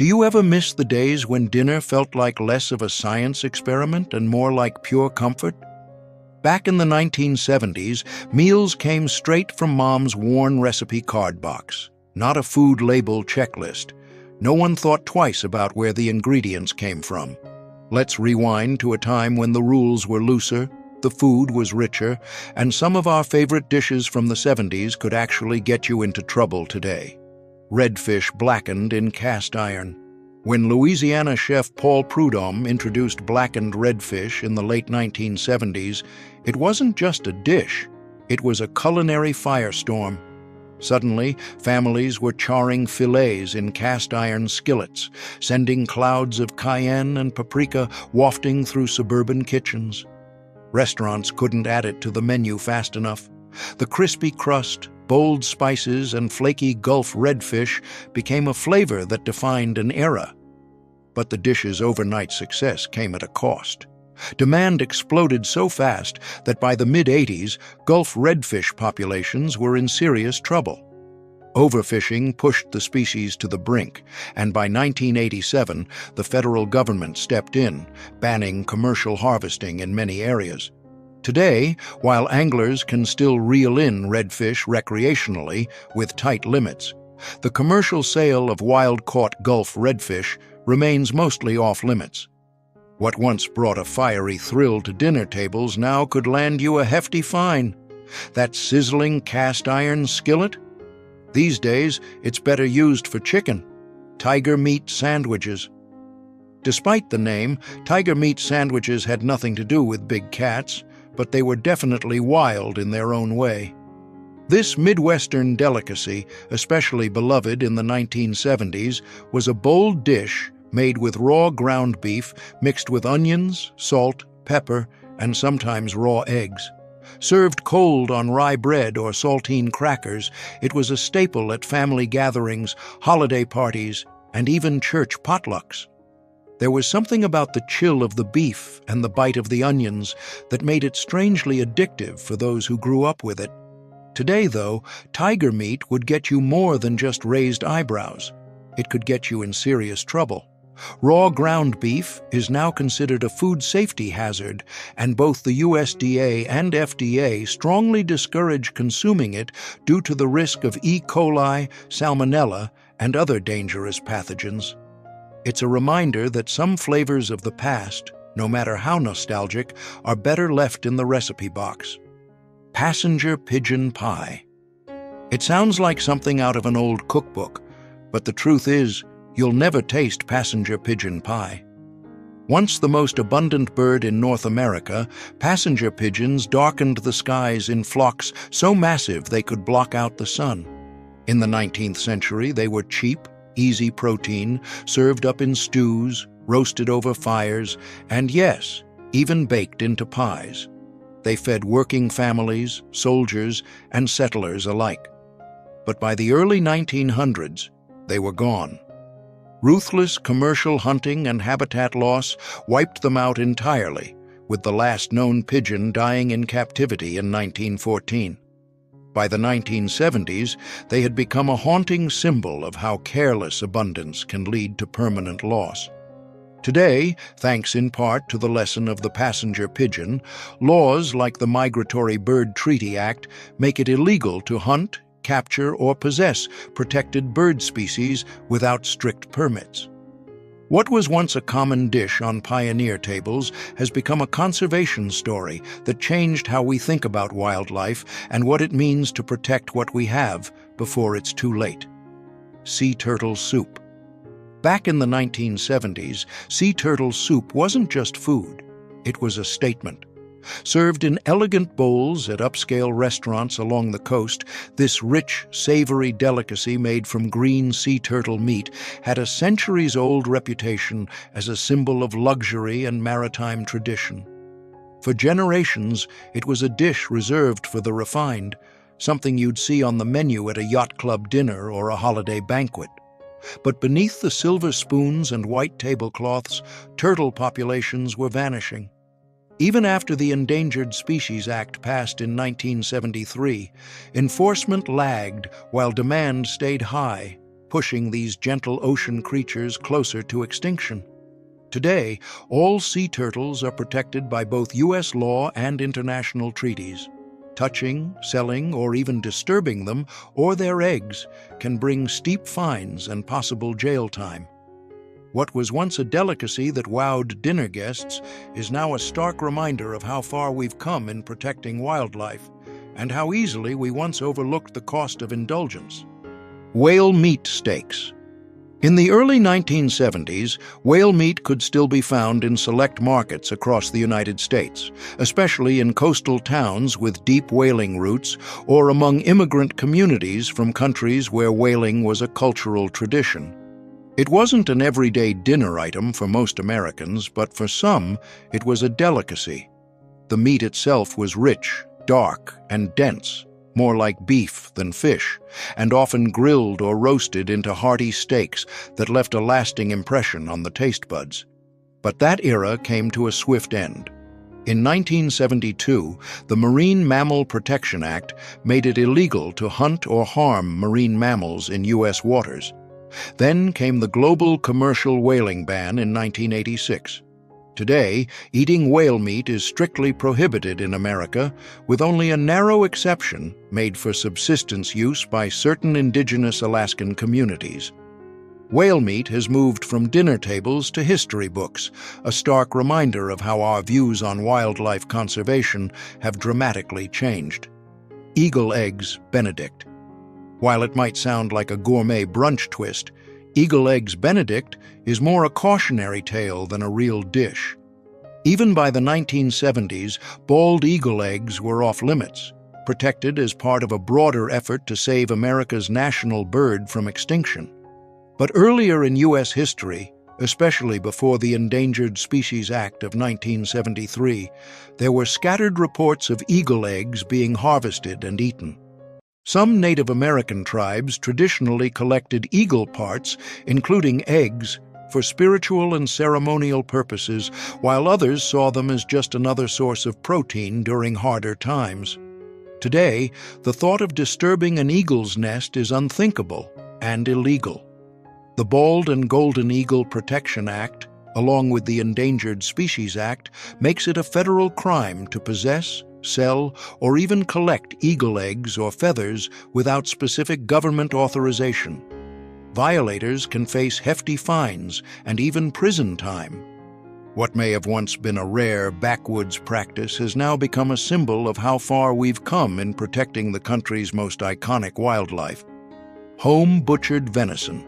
Do you ever miss the days when dinner felt like less of a science experiment and more like pure comfort? Back in the 1970s, meals came straight from Mom's worn recipe card box, not a food label checklist. No one thought twice about where the ingredients came from. Let's rewind to a time when the rules were looser, the food was richer, and some of our favorite dishes from the 70s could actually get you into trouble today. Redfish blackened in cast iron. When Louisiana chef Paul Prudhomme introduced blackened redfish in the late 1970s, it wasn't just a dish, it was a culinary firestorm. Suddenly, families were charring fillets in cast iron skillets, sending clouds of cayenne and paprika wafting through suburban kitchens. Restaurants couldn't add it to the menu fast enough. The crispy crust, bold spices, and flaky Gulf redfish became a flavor that defined an era. But the dish's overnight success came at a cost. Demand exploded so fast that by the mid-80s, Gulf redfish populations were in serious trouble. Overfishing pushed the species to the brink, and by 1987, the federal government stepped in, banning commercial harvesting in many areas. Today, while anglers can still reel in redfish recreationally with tight limits, the commercial sale of wild-caught Gulf redfish remains mostly off-limits. What once brought a fiery thrill to dinner tables now could land you a hefty fine. That sizzling cast-iron skillet? These days, it's better used for chicken. Tiger meat sandwiches. Despite the name, tiger meat sandwiches had nothing to do with big cats, but they were definitely wild in their own way. This Midwestern delicacy, especially beloved in the 1970s, was a bold dish made with raw ground beef mixed with onions, salt, pepper, and sometimes raw eggs. Served cold on rye bread or saltine crackers, it was a staple at family gatherings, holiday parties, and even church potlucks. There was something about the chill of the beef and the bite of the onions that made it strangely addictive for those who grew up with it. Today, though, tiger meat would get you more than just raised eyebrows. It could get you in serious trouble. Raw ground beef is now considered a food safety hazard, and both the USDA and FDA strongly discourage consuming it due to the risk of E. coli, salmonella, and other dangerous pathogens. It's a reminder that some flavors of the past, no matter how nostalgic, are better left in the recipe box. Passenger pigeon pie. It sounds like something out of an old cookbook, but the truth is, you'll never taste passenger pigeon pie. Once the most abundant bird in North America, passenger pigeons darkened the skies in flocks so massive they could block out the sun. In the 19th century, they were cheap, easy protein, served up in stews, roasted over fires, and yes, even baked into pies. They fed working families, soldiers, and settlers alike. But by the early 1900s, they were gone. Ruthless commercial hunting and habitat loss wiped them out entirely, with the last known pigeon dying in captivity in 1914. By the 1970s, they had become a haunting symbol of how careless abundance can lead to permanent loss. Today, thanks in part to the lesson of the passenger pigeon, laws like the Migratory Bird Treaty Act make it illegal to hunt, capture, or possess protected bird species without strict permits. What was once a common dish on pioneer tables has become a conservation story that changed how we think about wildlife and what it means to protect what we have before it's too late. Sea turtle soup. Back in the 1970s, sea turtle soup wasn't just food, it was a statement. Served in elegant bowls at upscale restaurants along the coast, this rich, savory delicacy made from green sea turtle meat had a centuries-old reputation as a symbol of luxury and maritime tradition. For generations, it was a dish reserved for the refined, something you'd see on the menu at a yacht club dinner or a holiday banquet. But beneath the silver spoons and white tablecloths, turtle populations were vanishing. Even after the Endangered Species Act passed in 1973, enforcement lagged while demand stayed high, pushing these gentle ocean creatures closer to extinction. Today, all sea turtles are protected by both U.S. law and international treaties. Touching, selling, or even disturbing them or their eggs can bring steep fines and possible jail time. What was once a delicacy that wowed dinner guests is now a stark reminder of how far we've come in protecting wildlife, and how easily we once overlooked the cost of indulgence. Whale meat steaks. In the early 1970s, whale meat could still be found in select markets across the United States, especially in coastal towns with deep whaling routes or among immigrant communities from countries where whaling was a cultural tradition. It wasn't an everyday dinner item for most Americans, but for some, it was a delicacy. The meat itself was rich, dark, and dense, more like beef than fish, and often grilled or roasted into hearty steaks that left a lasting impression on the taste buds. But that era came to a swift end. In 1972, the Marine Mammal Protection Act made it illegal to hunt or harm marine mammals in U.S. waters. Then came the global commercial whaling ban in 1986. Today, eating whale meat is strictly prohibited in America, with only a narrow exception made for subsistence use by certain indigenous Alaskan communities. Whale meat has moved from dinner tables to history books, a stark reminder of how our views on wildlife conservation have dramatically changed. Eagle eggs Benedict. While it might sound like a gourmet brunch twist, Eagle Eggs Benedict is more a cautionary tale than a real dish. Even by the 1970s, bald eagle eggs were off limits, protected as part of a broader effort to save America's national bird from extinction. But earlier in U.S. history, especially before the Endangered Species Act of 1973, there were scattered reports of eagle eggs being harvested and eaten. Some Native American tribes traditionally collected eagle parts, including eggs, for spiritual and ceremonial purposes, while others saw them as just another source of protein during harder times. Today, the thought of disturbing an eagle's nest is unthinkable and illegal. The Bald and Golden Eagle Protection Act, along with the Endangered Species Act, makes it a federal crime to possess, sell, or even collect eagle eggs or feathers without specific government authorization. Violators can face hefty fines and even prison time. What may have once been a rare backwoods practice has now become a symbol of how far we've come in protecting the country's most iconic wildlife. Home-butchered venison.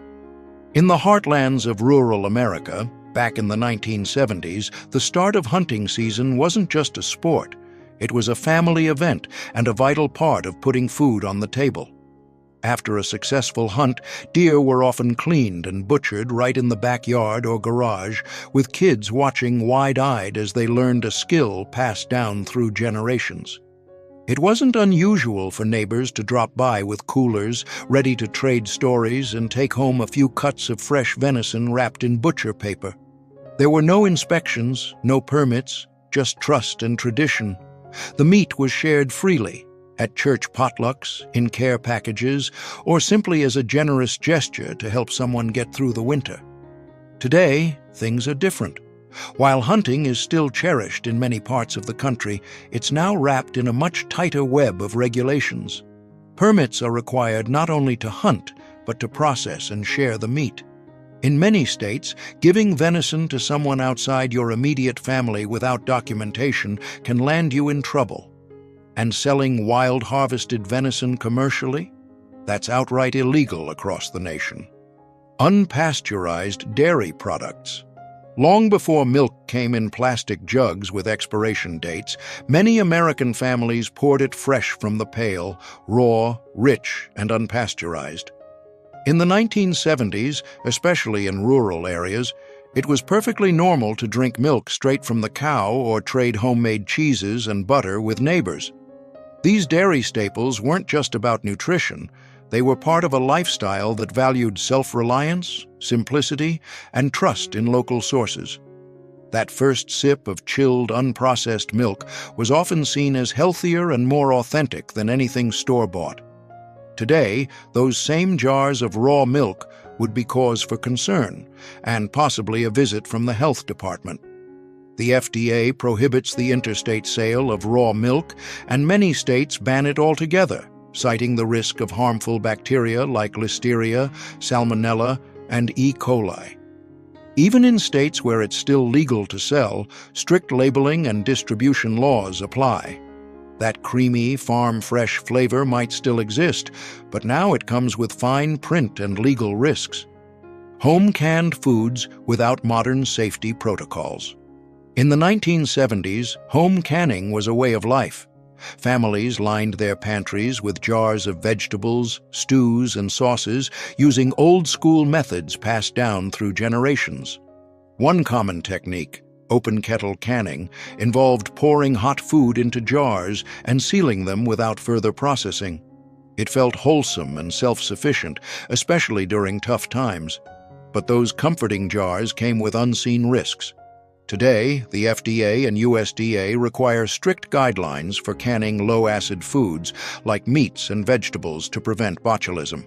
In the heartlands of rural America, back in the 1970s, the start of hunting season wasn't just a sport. It was a family event and a vital part of putting food on the table. After a successful hunt, deer were often cleaned and butchered right in the backyard or garage, with kids watching wide-eyed as they learned a skill passed down through generations. It wasn't unusual for neighbors to drop by with coolers, ready to trade stories and take home a few cuts of fresh venison wrapped in butcher paper. There were no inspections, no permits, just trust and tradition. The meat was shared freely, at church potlucks, in care packages, or simply as a generous gesture to help someone get through the winter. Today, things are different. While hunting is still cherished in many parts of the country, it's now wrapped in a much tighter web of regulations. Permits are required not only to hunt, but to process and share the meat. In many states, giving venison to someone outside your immediate family without documentation can land you in trouble. And selling wild harvested venison commercially? That's outright illegal across the nation. Unpasteurized dairy products. Long before milk came in plastic jugs with expiration dates, many American families poured it fresh from the pail, raw, rich, and unpasteurized. In the 1970s, especially in rural areas, it was perfectly normal to drink milk straight from the cow or trade homemade cheeses and butter with neighbors. These dairy staples weren't just about nutrition. They were part of a lifestyle that valued self-reliance, simplicity, and trust in local sources. That first sip of chilled, unprocessed milk was often seen as healthier and more authentic than anything store-bought. Today, those same jars of raw milk would be cause for concern, and possibly a visit from the health department. The FDA prohibits the interstate sale of raw milk, and many states ban it altogether, citing the risk of harmful bacteria like Listeria, Salmonella, and E. coli. Even in states where it's still legal to sell, strict labeling and distribution laws apply. That creamy, farm-fresh flavor might still exist, but now it comes with fine print and legal risks. Home-canned foods without modern safety protocols. In the 1970s, home canning was a way of life. Families lined their pantries with jars of vegetables, stews, and sauces using old-school methods passed down through generations. One common technique, open kettle canning, involved pouring hot food into jars and sealing them without further processing. It felt wholesome and self-sufficient, especially during tough times. But those comforting jars came with unseen risks. Today, the FDA and USDA require strict guidelines for canning low-acid foods like meats and vegetables to prevent botulism.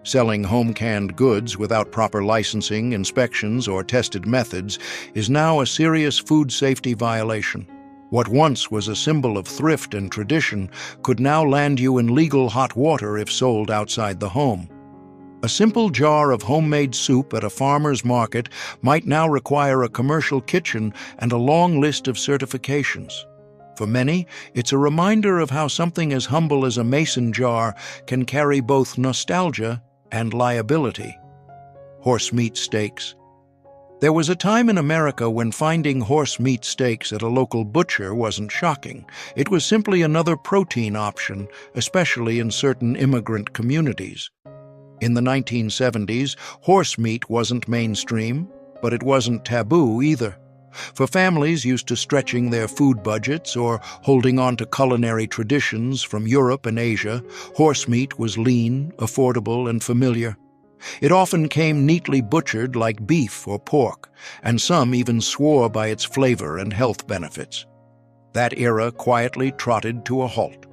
Selling home-canned goods without proper licensing, inspections, or tested methods is now a serious food safety violation. What once was a symbol of thrift and tradition could now land you in legal hot water if sold outside the home. A simple jar of homemade soup at a farmer's market might now require a commercial kitchen and a long list of certifications. For many, it's a reminder of how something as humble as a mason jar can carry both nostalgia and liability. Horse meat steaks. There was a time in America when finding horse meat steaks at a local butcher wasn't shocking. It was simply another protein option, especially in certain immigrant communities. In the 1970s, horse meat wasn't mainstream, but it wasn't taboo either. For families used to stretching their food budgets or holding on to culinary traditions from Europe and Asia, horse meat was lean, affordable, and familiar. It often came neatly butchered like beef or pork, and some even swore by its flavor and health benefits. That era quietly trotted to a halt.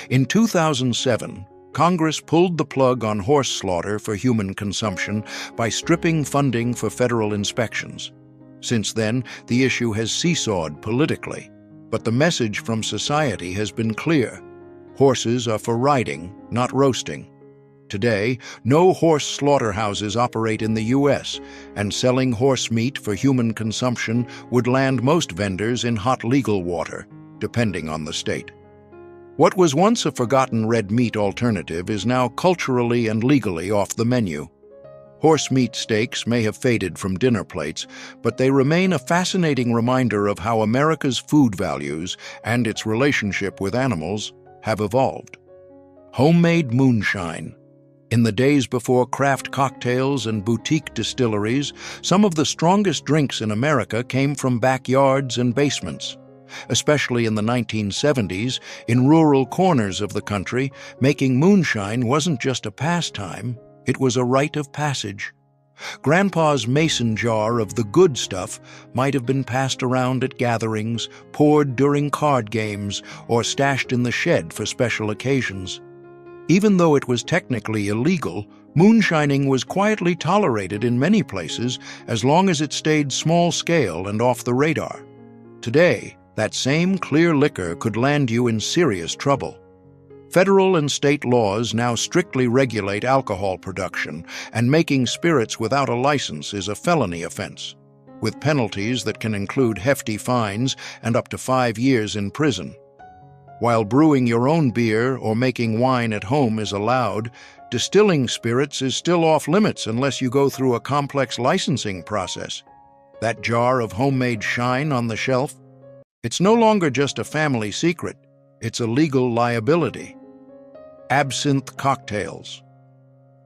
In 2007, Congress pulled the plug on horse slaughter for human consumption by stripping funding for federal inspections. Since then, the issue has seesawed politically, but the message from society has been clear. Horses are for riding, not roasting. Today, no horse slaughterhouses operate in the U.S., and selling horse meat for human consumption would land most vendors in hot legal water, depending on the state. What was once a forgotten red meat alternative is now culturally and legally off the menu. Horse meat steaks may have faded from dinner plates, but they remain a fascinating reminder of how America's food values and its relationship with animals have evolved. Homemade moonshine. In the days before craft cocktails and boutique distilleries, some of the strongest drinks in America came from backyards and basements. Especially in the 1970s, in rural corners of the country, making moonshine wasn't just a pastime, it was a rite of passage. Grandpa's mason jar of the good stuff might have been passed around at gatherings, poured during card games, or stashed in the shed for special occasions. Even though it was technically illegal, moonshining was quietly tolerated in many places as long as it stayed small-scale and off the radar. Today, that same clear liquor could land you in serious trouble. Federal and state laws now strictly regulate alcohol production, and making spirits without a license is a felony offense, with penalties that can include hefty fines and up to 5 years in prison. While brewing your own beer or making wine at home is allowed, distilling spirits is still off limits unless you go through a complex licensing process. That jar of homemade shine on the shelf? It's no longer just a family secret, it's a legal liability. Absinthe cocktails.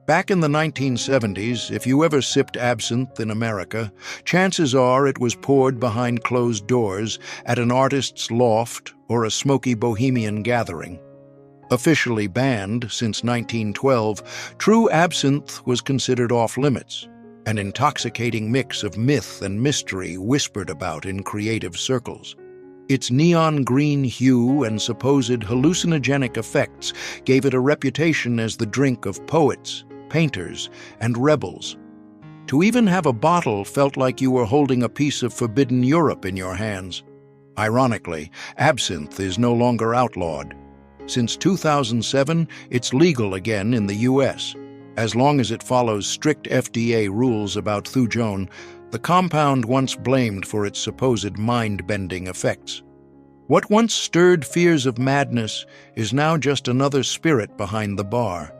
Back in the 1970s, if you ever sipped absinthe in America, chances are it was poured behind closed doors at an artist's loft or a smoky bohemian gathering. Officially banned since 1912, true absinthe was considered off-limits, an intoxicating mix of myth and mystery whispered about in creative circles. Its neon green hue and supposed hallucinogenic effects gave it a reputation as the drink of poets, painters, and rebels. To even have a bottle felt like you were holding a piece of forbidden Europe in your hands. Ironically, absinthe is no longer outlawed. Since 2007, it's legal again in the US. As long as it follows strict FDA rules about thujone, the compound once blamed for its supposed mind-bending effects. What once stirred fears of madness is now just another spirit behind the bar.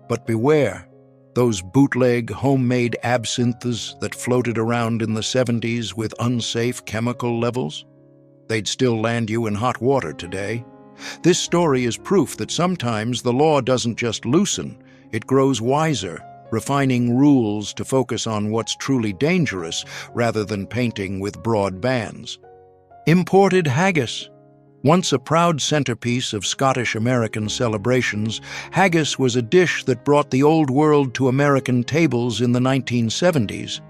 But beware, those bootleg, homemade absinthes that floated around in the 70s with unsafe chemical levels? They'd still land you in hot water today. This story is proof that sometimes the law doesn't just loosen, it grows wiser, refining rules to focus on what's truly dangerous rather than painting with broad bands. Imported haggis. Once a proud centerpiece of Scottish-American celebrations, haggis was a dish that brought the old world to American tables in the 1970s.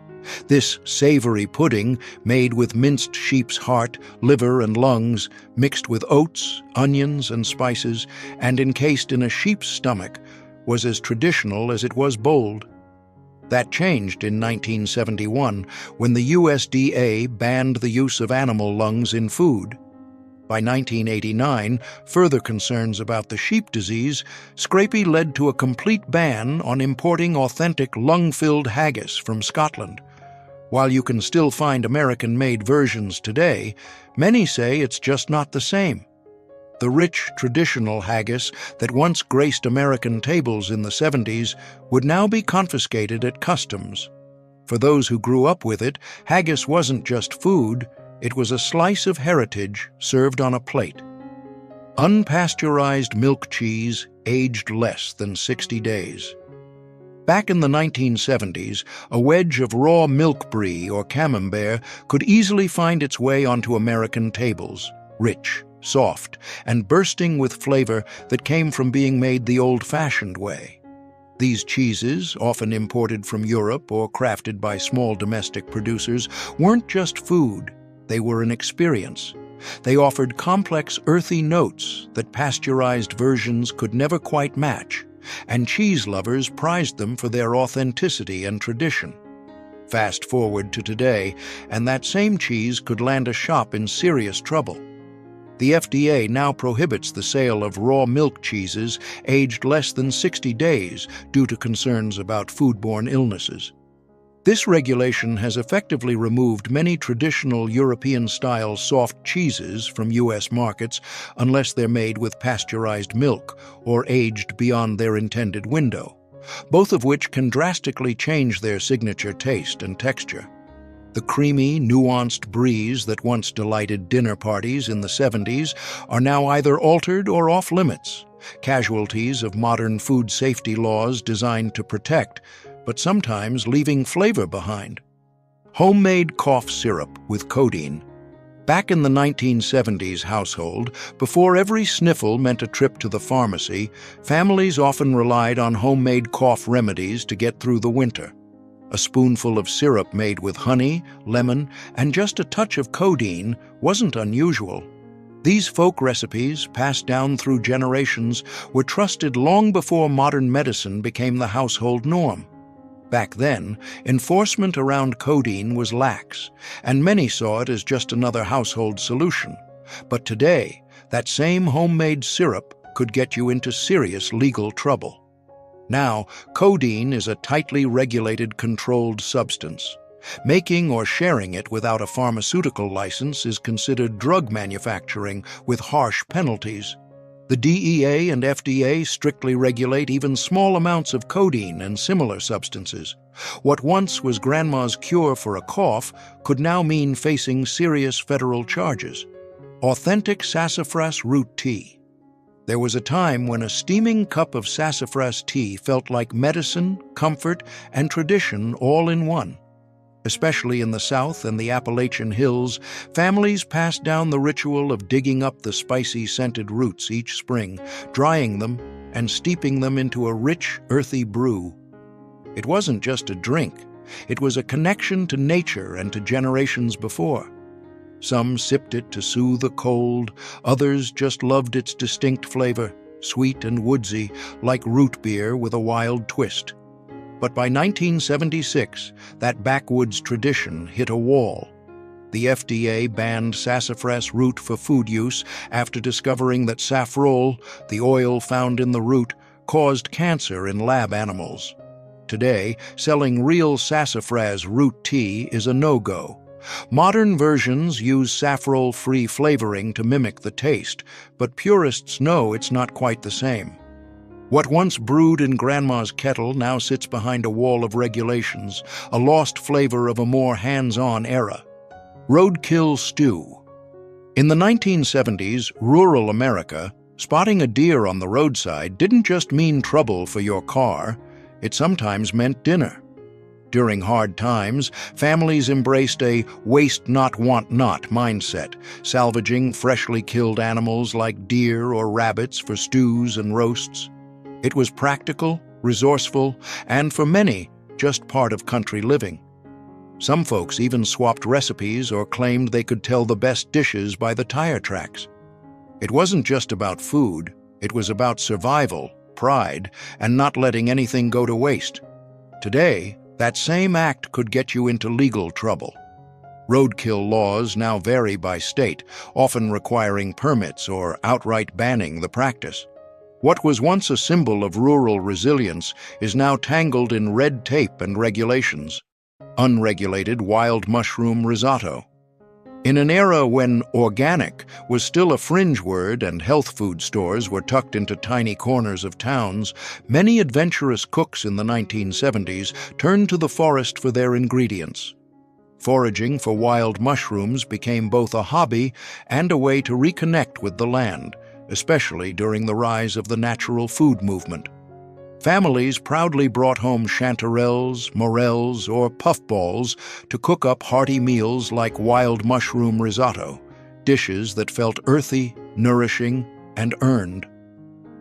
This savory pudding, made with minced sheep's heart, liver, and lungs, mixed with oats, onions, and spices, and encased in a sheep's stomach, was as traditional as it was bold. That changed in 1971 when the USDA banned the use of animal lungs in food. By 1989, further concerns about the sheep disease scrapie led to a complete ban on importing authentic lung-filled haggis from Scotland. While you can still find American-made versions today, many say it's just not the same. The rich, traditional haggis that once graced American tables in the 70s would now be confiscated at customs. For those who grew up with it, haggis wasn't just food, it was a slice of heritage served on a plate. Unpasteurized milk cheese aged less than 60 days. Back in the 1970s, a wedge of raw milk brie or camembert could easily find its way onto American tables, rich, soft, and bursting with flavor that came from being made the old-fashioned way. These cheeses, often imported from Europe or crafted by small domestic producers, weren't just food. They were an experience. They offered complex, earthy notes that pasteurized versions could never quite match, and cheese lovers prized them for their authenticity and tradition. Fast forward to today, and that same cheese could land a shop in serious trouble. The FDA now prohibits the sale of raw milk cheeses aged less than 60 days due to concerns about foodborne illnesses. This regulation has effectively removed many traditional European-style soft cheeses from U.S. markets unless they're made with pasteurized milk or aged beyond their intended window, both of which can drastically change their signature taste and texture. The creamy, nuanced bries that once delighted dinner parties in the 70s are now either altered or off-limits, casualties of modern food safety laws designed to protect, but sometimes leaving flavor behind. Homemade cough syrup with codeine. Back in the 1970s household, before every sniffle meant a trip to the pharmacy, families often relied on homemade cough remedies to get through the winter. A spoonful of syrup made with honey, lemon, and just a touch of codeine wasn't unusual. These folk recipes, passed down through generations, were trusted long before modern medicine became the household norm. Back then, enforcement around codeine was lax, and many saw it as just another household solution. But today, that same homemade syrup could get you into serious legal trouble. Now, codeine is a tightly regulated, controlled substance. Making or sharing it without a pharmaceutical license is considered drug manufacturing with harsh penalties. The DEA and FDA strictly regulate even small amounts of codeine and similar substances. What once was grandma's cure for a cough could now mean facing serious federal charges. Authentic sassafras root tea. There was a time when a steaming cup of sassafras tea felt like medicine, comfort, and tradition all in one. Especially in the South and the Appalachian Hills, families passed down the ritual of digging up the spicy scented roots each spring, drying them, and steeping them into a rich, earthy brew. It wasn't just a drink, it was a connection to nature and to generations before. Some sipped it to soothe a cold, others just loved its distinct flavor, sweet and woodsy, like root beer with a wild twist. But by 1976, that backwoods tradition hit a wall. The FDA banned sassafras root for food use after discovering that saffrole, the oil found in the root, caused cancer in lab animals. Today, selling real sassafras root tea is a no-go. Modern versions use saffrole-free flavoring to mimic the taste, but purists know it's not quite the same. What once brewed in Grandma's kettle now sits behind a wall of regulations, a lost flavor of a more hands-on era. Roadkill stew. In the 1970s, rural America, spotting a deer on the roadside didn't just mean trouble for your car, it sometimes meant dinner. During hard times, families embraced a waste not, want not mindset, salvaging freshly killed animals like deer or rabbits for stews and roasts. It was practical, resourceful, and for many, just part of country living. Some folks even swapped recipes or claimed they could tell the best dishes by the tire tracks. It wasn't just about food, it was about survival, pride, and not letting anything go to waste. Today, that same act could get you into legal trouble. Roadkill laws now vary by state, often requiring permits or outright banning the practice. What was once a symbol of rural resilience is now tangled in red tape and regulations. Unregulated wild mushroom risotto. In an era when organic was still a fringe word and health food stores were tucked into tiny corners of towns, many adventurous cooks in the 1970s turned to the forest for their ingredients. Foraging for wild mushrooms became both a hobby and a way to reconnect with the land, especially during the rise of the natural food movement. Families proudly brought home chanterelles, morels, or puffballs to cook up hearty meals like wild mushroom risotto, dishes that felt earthy, nourishing, and earned.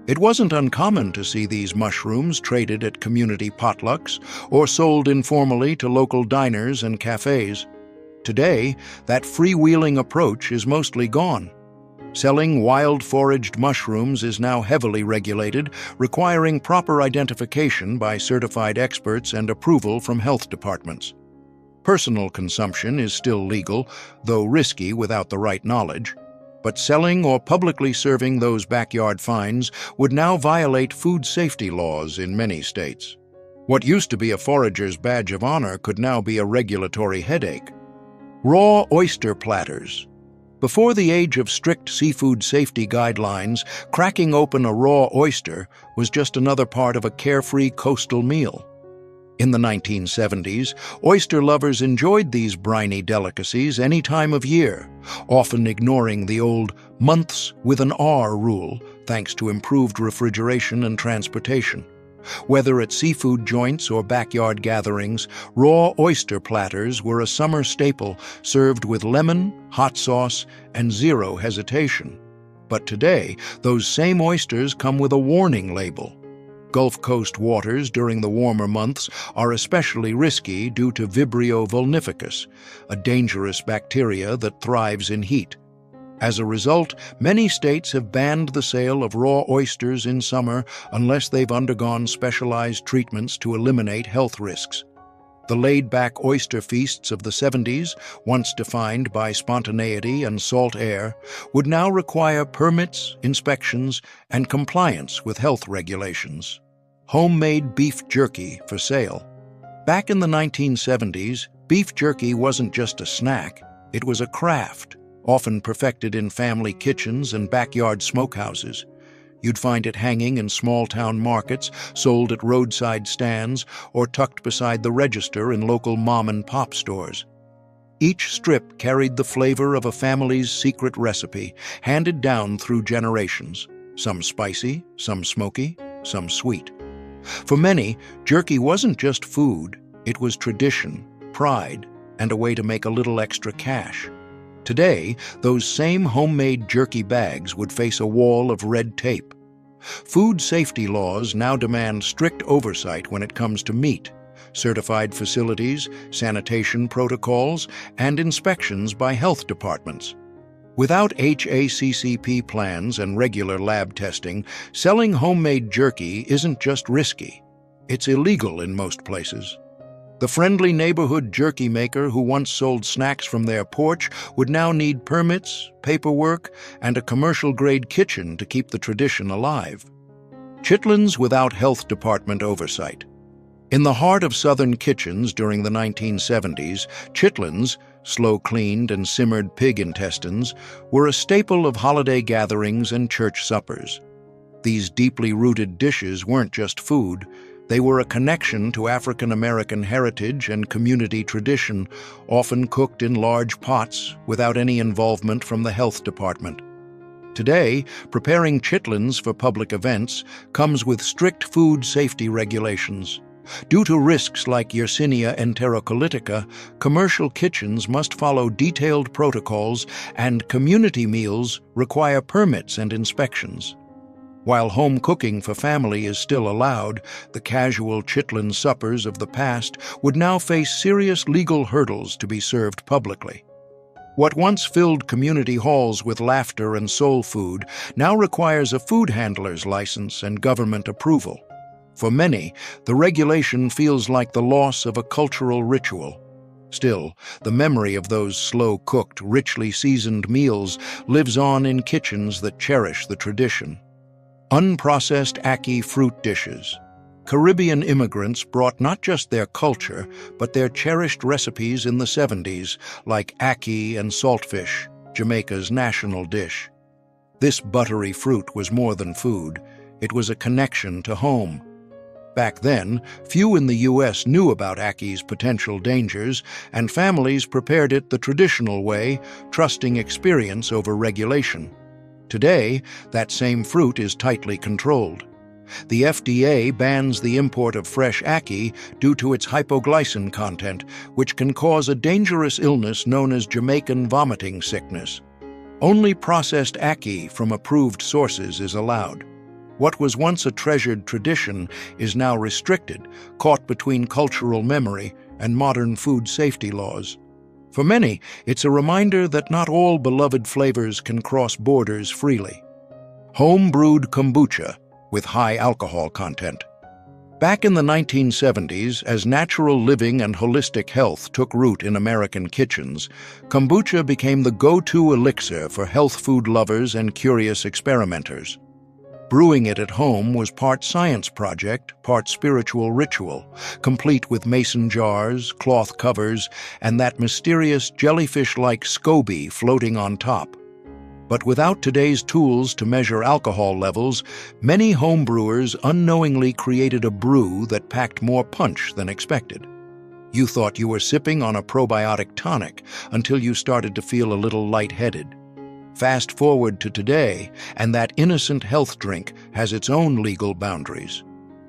It wasn't uncommon to see these mushrooms traded at community potlucks or sold informally to local diners and cafes. Today, that freewheeling approach is mostly gone. Selling wild foraged mushrooms is now heavily regulated, requiring proper identification by certified experts and approval from health departments. Personal consumption is still legal, though risky without the right knowledge. But selling or publicly serving those backyard finds would now violate food safety laws in many states. What used to be a forager's badge of honor could now be a regulatory headache. Raw oyster platters. Before the age of strict seafood safety guidelines, cracking open a raw oyster was just another part of a carefree coastal meal. In the 1970s, oyster lovers enjoyed these briny delicacies any time of year, often ignoring the old months with an R rule thanks to improved refrigeration and transportation. Whether at seafood joints or backyard gatherings, raw oyster platters were a summer staple served with lemon, hot sauce, and zero hesitation. But today, those same oysters come with a warning label. Gulf Coast waters during the warmer months are especially risky due to Vibrio vulnificus, a dangerous bacteria that thrives in heat. As a result, many states have banned the sale of raw oysters in summer unless they've undergone specialized treatments to eliminate health risks. The laid-back oyster feasts of the 70s, once defined by spontaneity and salt air, would now require permits, inspections, and compliance with health regulations. Homemade beef jerky for sale. Back in the 1970s, beef jerky wasn't just a snack, it was a craft, often perfected in family kitchens and backyard smokehouses. You'd find it hanging in small-town markets, sold at roadside stands, or tucked beside the register in local mom-and-pop stores. Each strip carried the flavor of a family's secret recipe, handed down through generations, some spicy, some smoky, some sweet. For many, jerky wasn't just food, it was tradition, pride, and a way to make a little extra cash. Today, those same homemade jerky bags would face a wall of red tape. Food safety laws now demand strict oversight when it comes to meat, certified facilities, sanitation protocols, and inspections by health departments. Without HACCP plans and regular lab testing, selling homemade jerky isn't just risky, it's illegal in most places. The friendly neighborhood jerky maker who once sold snacks from their porch would now need permits, paperwork, and a commercial-grade kitchen to keep the tradition alive. Chitlins without health department oversight. In the heart of Southern kitchens during the 1970s, chitlins, slow-cleaned and simmered pig intestines, were a staple of holiday gatherings and church suppers. These deeply rooted dishes weren't just food, they were a connection to African American heritage and community tradition, often cooked in large pots without any involvement from the health department. Today, preparing chitlins for public events comes with strict food safety regulations. Due to risks like Yersinia enterocolitica, commercial kitchens must follow detailed protocols, and community meals require permits and inspections. While home cooking for family is still allowed, the casual chitlin suppers of the past would now face serious legal hurdles to be served publicly. What once filled community halls with laughter and soul food now requires a food handler's license and government approval. For many, the regulation feels like the loss of a cultural ritual. Still, the memory of those slow-cooked, richly seasoned meals lives on in kitchens that cherish the tradition. Unprocessed ackee fruit dishes. Caribbean immigrants brought not just their culture, but their cherished recipes in the 70s, like ackee and saltfish, Jamaica's national dish. This buttery fruit was more than food. It was a connection to home. Back then, few in the U.S. knew about ackee's potential dangers, and families prepared it the traditional way, trusting experience over regulation. Today, that same fruit is tightly controlled. The FDA bans the import of fresh ackee due to its hypoglycin content, which can cause a dangerous illness known as Jamaican vomiting sickness. Only processed ackee from approved sources is allowed. What was once a treasured tradition is now restricted, caught between cultural memory and modern food safety laws. For many, it's a reminder that not all beloved flavors can cross borders freely. Home-brewed kombucha with high alcohol content. Back in the 1970s, as natural living and holistic health took root in American kitchens, kombucha became the go-to elixir for health food lovers and curious experimenters. Brewing it at home was part science project, part spiritual ritual, complete with mason jars, cloth covers, and that mysterious jellyfish-like SCOBY floating on top. But without today's tools to measure alcohol levels, many homebrewers unknowingly created a brew that packed more punch than expected. You thought you were sipping on a probiotic tonic until you started to feel a little lightheaded. Fast forward to today, and that innocent health drink has its own legal boundaries.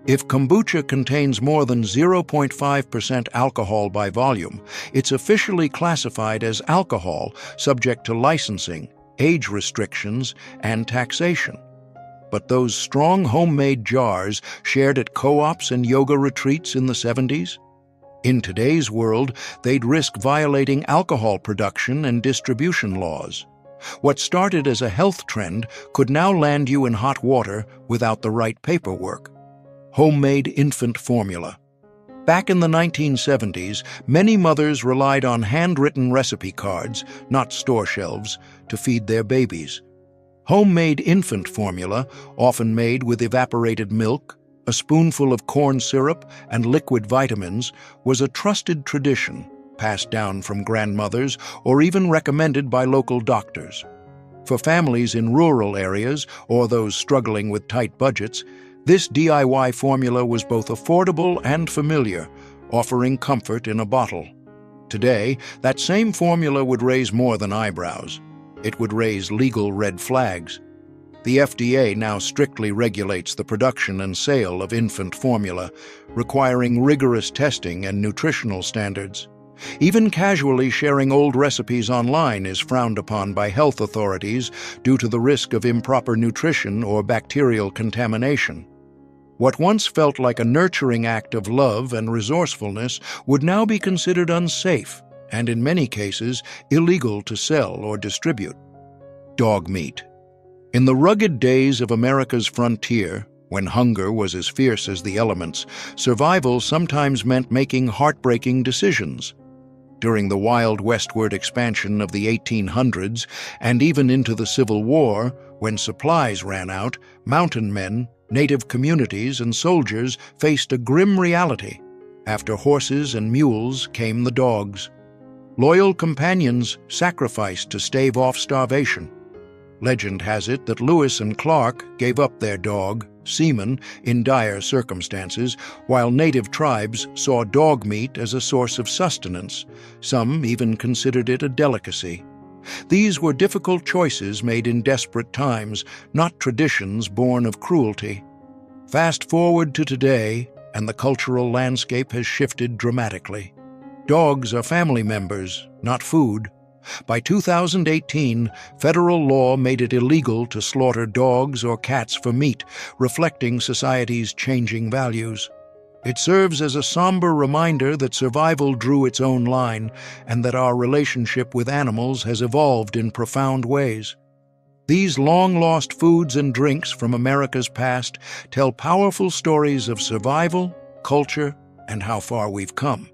If kombucha contains more than 0.5% alcohol by volume, it's officially classified as alcohol, subject to licensing, age restrictions, and taxation. But those strong homemade jars shared at co-ops and yoga retreats in the 70s? In today's world, they'd risk violating alcohol production and distribution laws. What started as a health trend could now land you in hot water without the right paperwork. Homemade infant formula. Back in the 1970s, many mothers relied on handwritten recipe cards, not store shelves, to feed their babies. Homemade infant formula, often made with evaporated milk, a spoonful of corn syrup, and liquid vitamins, was a trusted tradition, passed down from grandmothers or even recommended by local doctors. For families in rural areas or those struggling with tight budgets, this DIY formula was both affordable and familiar, offering comfort in a bottle. Today, that same formula would raise more than eyebrows. It would raise legal red flags. The FDA now strictly regulates the production and sale of infant formula, requiring rigorous testing and nutritional standards. Even casually sharing old recipes online is frowned upon by health authorities due to the risk of improper nutrition or bacterial contamination. What once felt like a nurturing act of love and resourcefulness would now be considered unsafe and, in many cases, illegal to sell or distribute. Dog meat. In the rugged days of America's frontier, when hunger was as fierce as the elements, survival sometimes meant making heartbreaking decisions. During the wild westward expansion of the 1800s and even into the Civil War, when supplies ran out, mountain men, native communities, and soldiers faced a grim reality. After horses and mules came the dogs. Loyal companions sacrificed to stave off starvation. Legend has it that Lewis and Clark gave up their dog, Seaman, in dire circumstances, while native tribes saw dog meat as a source of sustenance. Some even considered it a delicacy. These were difficult choices made in desperate times, not traditions born of cruelty. Fast forward to today, and the cultural landscape has shifted dramatically. Dogs are family members, not food. By 2018, federal law made it illegal to slaughter dogs or cats for meat, reflecting society's changing values. It serves as a somber reminder that survival drew its own line and that our relationship with animals has evolved in profound ways. These long-lost foods and drinks from America's past tell powerful stories of survival, culture, and how far we've come.